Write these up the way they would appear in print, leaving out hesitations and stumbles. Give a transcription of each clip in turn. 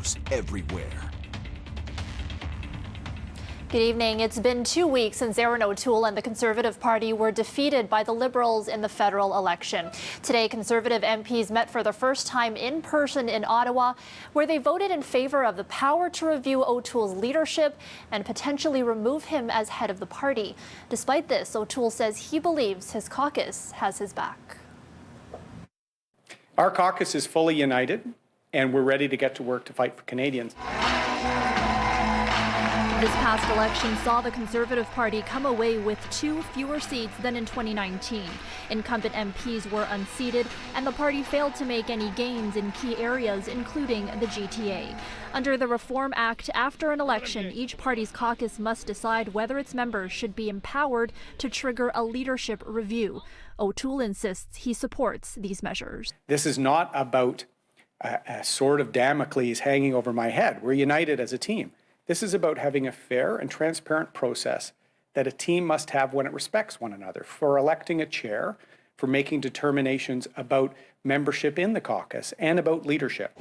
news everywhere. Good evening. It's been 2 weeks since Erin O'Toole and the Conservative Party were defeated by the Liberals in the federal election. Today, Conservative MPs met for the first time in person in Ottawa, where they voted in favor of the power to review O'Toole's leadership and potentially remove him as head of the party. Despite this, O'Toole says he believes his caucus has his back. Our caucus is fully united, and we're ready to get to work to fight for Canadians. This past election saw the Conservative Party come away with 2 fewer seats than in 2019. Incumbent MPs were unseated, and the party failed to make any gains in key areas, including the GTA. Under the Reform Act, after an election, each party's caucus must decide whether its members should be empowered to trigger a leadership review. O'Toole insists he supports these measures. This is not about a sword of Damocles hanging over my head. We're united as a team. This is about having a fair and transparent process that a team must have when it respects one another, for electing a chair, for making determinations about membership in the caucus, and about leadership.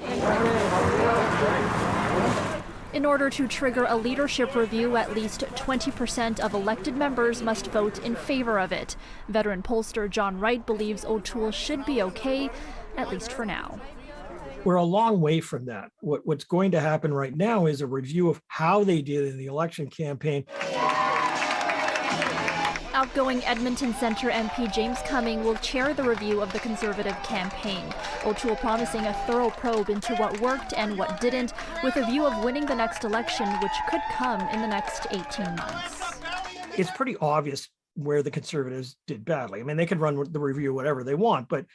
In order to trigger a leadership review, at least 20% of elected members must vote in favor of it. Veteran pollster John Wright believes O'Toole should be okay, at least for now. We're a long way from that. What's going to happen right now is a review of how they did in the election campaign. Outgoing Edmonton Centre MP James Cumming will chair the review of the Conservative campaign. O'Toole promising a thorough probe into what worked and what didn't, with a view of winning the next election, which could come in the next 18 months. It's pretty obvious where the Conservatives did badly. I mean, they could run the review whatever they want, but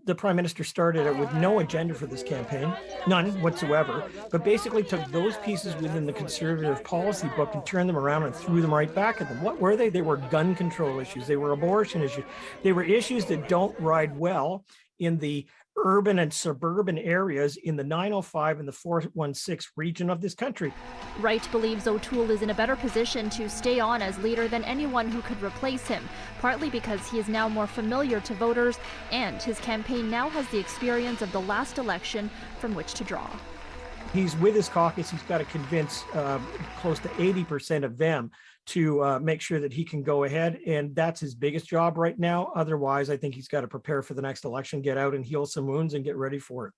the Prime Minister started it with no agenda for this campaign, none whatsoever, but basically took those pieces within the Conservative policy book and turned them around and threw them right back at them. What were they? They were gun control issues. They were abortion issues. They were issues that don't ride well in the urban and suburban areas in the 905 and the 416 region of this country. Wright believes O'Toole is in a better position to stay on as leader than anyone who could replace him, partly because he is now more familiar to voters and his campaign now has the experience of the last election from which to draw. He's with his caucus. He's got to convince close to 80% of them to make sure that he can go ahead. And that's his biggest job right now. Otherwise, I think he's got to prepare for the next election, get out and heal some wounds and get ready for it.